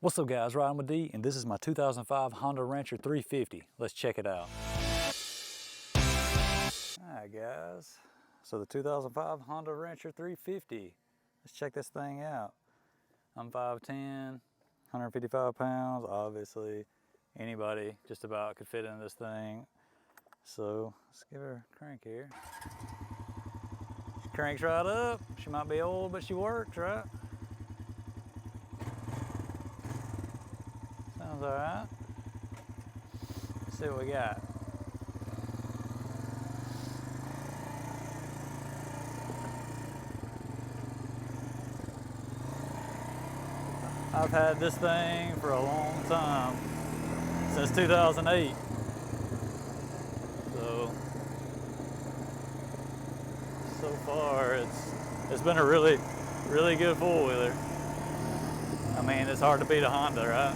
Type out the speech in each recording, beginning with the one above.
What's up guys, Riding with D, and this is my 2005 Honda Rancher 350. Let's check it out. Alright guys, so the 2005 Honda Rancher 350. Let's check this thing out. I'm 5'10", 155 pounds. Obviously, anybody just about could fit in this thing. So let's give her a crank here. She cranks right up. She might be old, but she works, right? Sounds all right. Let's see what we got. I've had this thing for a long time, since 2008. So far it's been a really good four-wheeler. I mean, it's hard to beat a Honda, right?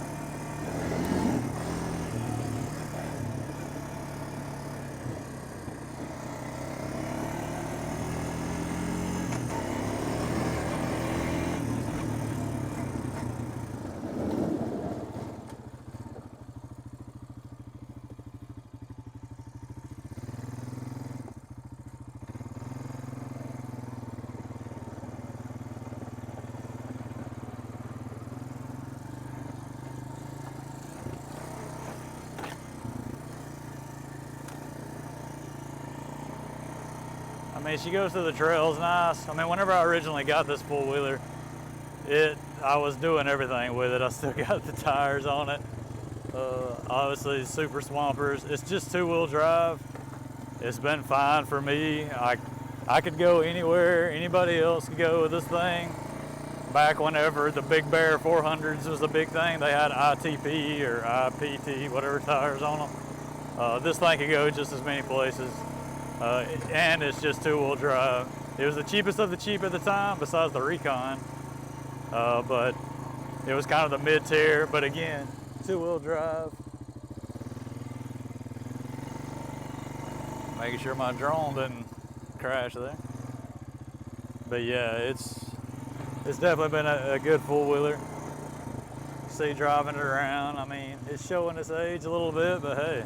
I mean, she goes through the trails nice. I mean, whenever I originally got this four-wheeler, I was doing everything with it. I still got the tires on it. Obviously, super swampers. It's just two-wheel drive. It's been fine for me. I could go anywhere anybody else could go with this thing. Back whenever the Big Bear 400s was a big thing, they had ITP or IPT, whatever tires on them. This thing could go just as many places. And it's just two-wheel drive. It was the cheapest of the cheap at the time, besides the Recon. But it was kind of the mid-tier. But again, two-wheel drive. Making sure my drone didn't crash there. But yeah, it's definitely been a good four-wheeler. See, driving it around. I mean, it's showing its age a little bit, but hey.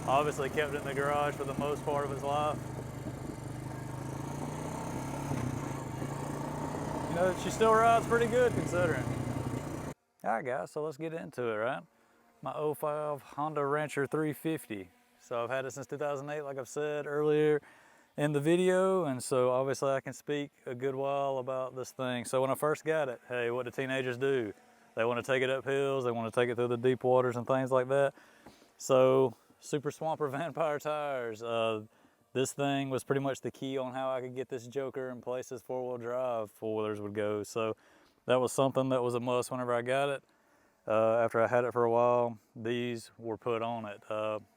Obviously kept it in the garage for the most part of its life. You know, she still rides pretty good considering. All right guys, so let's get into it, right? My 05 Honda Rancher 350. So I've had it since 2008, like I've said earlier in the video. And so obviously I can speak a good while about this thing. So when I first got it, hey, what do teenagers do? They want to take it up hills, they want to take it through the deep waters and things like that. So Super Swamper Vampire tires. This thing was pretty much the key on how I could get this Joker in places four-wheel drive four-wheelers would go. So that was something that was a must whenever I got it. After I had it for a while, these were put on it.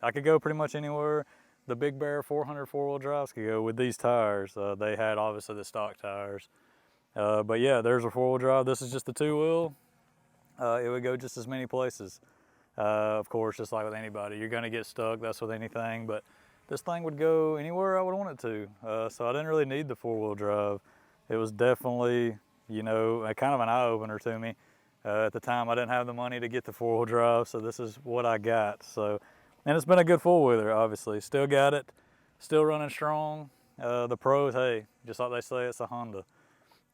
I could go pretty much anywhere. The Big Bear 400 four-wheel drives could go with these tires. They had obviously the stock tires. But yeah, there's a four-wheel drive. This is just the two-wheel. It would go just as many places. Of course, just like with anybody, you're going to get stuck. That's with anything, but this thing would go anywhere I would want it to. So I didn't really need the four-wheel drive. It was definitely, you know, kind of an eye-opener to me. At the time, I didn't have the money to get the four-wheel drive, so this is what I got. So, and it's been a good four-wheeler, obviously. Still got it, still running strong. The pros, hey, just like they say, it's a Honda.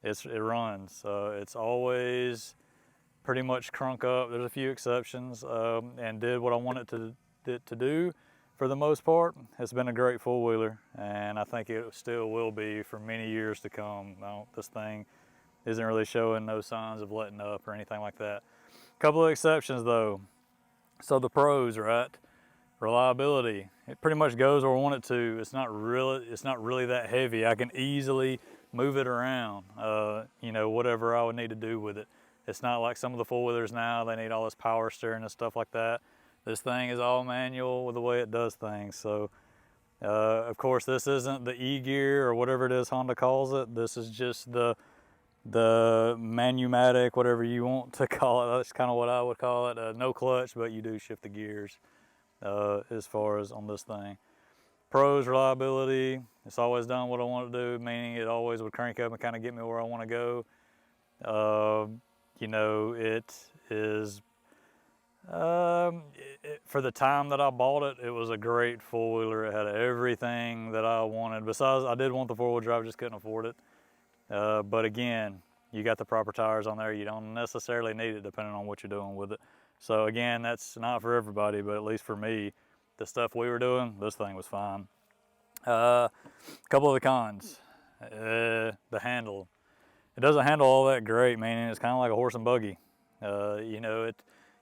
It runs. It's always pretty much crunk up. There's a few exceptions, and did what I wanted to do for the most part. It's been a great four-wheeler, and I think it still will be for many years to come. This thing isn't really showing no signs of letting up or anything like that. A couple of exceptions though. So the pros, right? Reliability. It pretty much goes where I want it to. It's not really that heavy. I can easily move it around. You know, whatever I would need to do with it. It's not like some of the four-wheelers now, they need all this power steering and stuff like that. This thing is all manual with the way it does things. So, of course, this isn't the E-gear or whatever it is Honda calls it. This is just the Manumatic, whatever you want to call it. That's kind of what I would call it. No clutch, but you do shift the gears as far as on this thing. Pros, reliability. It's always done what I want to do, meaning it always would crank up and kind of get me where I want to go. you know, it is, for the time that I bought it, it was a great four-wheeler. It had everything that I wanted. Besides, I did want the four-wheel drive, just couldn't afford it. But again, you got the proper tires on there. You don't necessarily need it depending on what you're doing with it. So again, that's not for everybody, but at least for me, the stuff we were doing, this thing was fine. A couple of the cons. The handle. It doesn't handle all that great, meaning it's kind of like a horse and buggy. You know,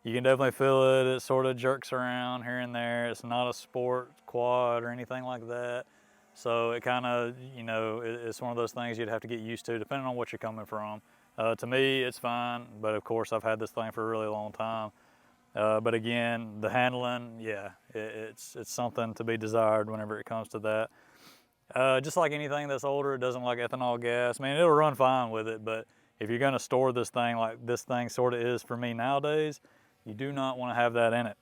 you can definitely feel it. It sort of jerks around here and there. It's not a sport quad or anything like that. So it kind of, you know, it's one of those things you'd have to get used to depending on what you're coming from. To me, it's fine, but of course I've had this thing for a really long time. But again, the handling, yeah, it's something to be desired whenever it comes to that. Just like anything that's older, it doesn't like ethanol gas. I mean, it'll run fine with it, but if you're gonna store this thing like this thing sort of is for me nowadays, you do not want to have that in it.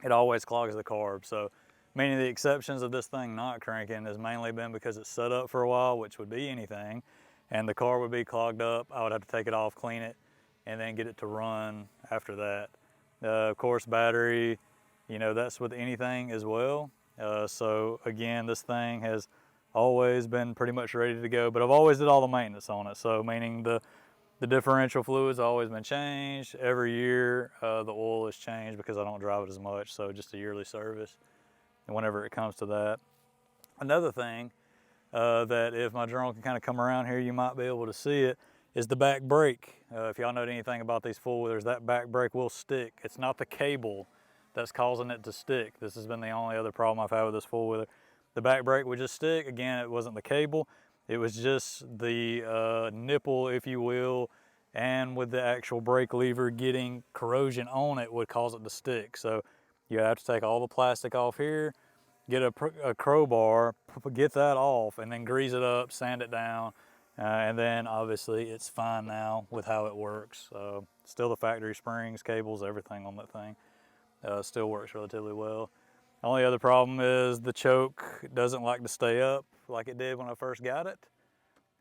It always clogs the carb. So meaning the exceptions of this thing not cranking has mainly been because it's set up for a while, which would be anything, and the car would be clogged up. I would have to take it off, clean it, and then get it to run after that. Of course, battery, you know, that's with anything as well. So again, this thing has always been pretty much ready to go, but I've always did all the maintenance on it. So meaning the differential fluid's always been changed. Every year, the oil is changed because I don't drive it as much. So just a yearly service whenever it comes to that. Another thing that if my drone can kind of come around here, you might be able to see it, is the back brake. If y'all know anything about these four-wheelers, that back brake will stick. It's not the cable that's causing it to stick. This has been the only other problem I've had with this four-wheeler. The back brake would just stick. Again, it wasn't the cable. It was just the nipple, if you will, and with the actual brake lever getting corrosion on it would cause it to stick. So you have to take all the plastic off here, get a crowbar, get that off, and then grease it up, sand it down, and then obviously it's fine now with how it works. Still the factory springs, cables, everything on that thing still works relatively well. Only other problem is the choke doesn't like to stay up like it did when I first got it.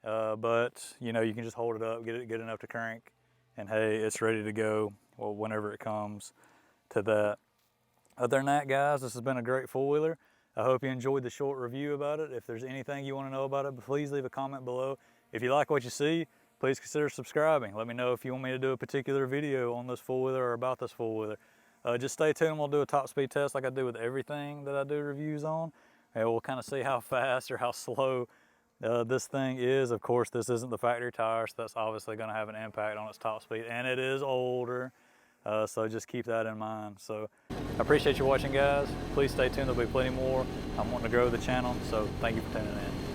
But you know, you can just hold it up, get it good enough to crank, and hey, it's ready to go whenever it comes to that. Other than that, guys, this has been a great four-wheeler. I hope you enjoyed the short review about it. If there's anything you want to know about it, please leave a comment below. If you like what you see, please consider subscribing. Let me know if you want me to do a particular video on this four-wheeler or about this four-wheeler. Just stay tuned. We'll do a top speed test like I do with everything that I do reviews on. And we'll kind of see how fast or how slow this thing is. Of course, this isn't the factory tire, so that's obviously going to have an impact on its top speed. And it is older, so just keep that in mind. So I appreciate you watching, guys. Please stay tuned. There'll be plenty more. I'm wanting to grow the channel, so thank you for tuning in.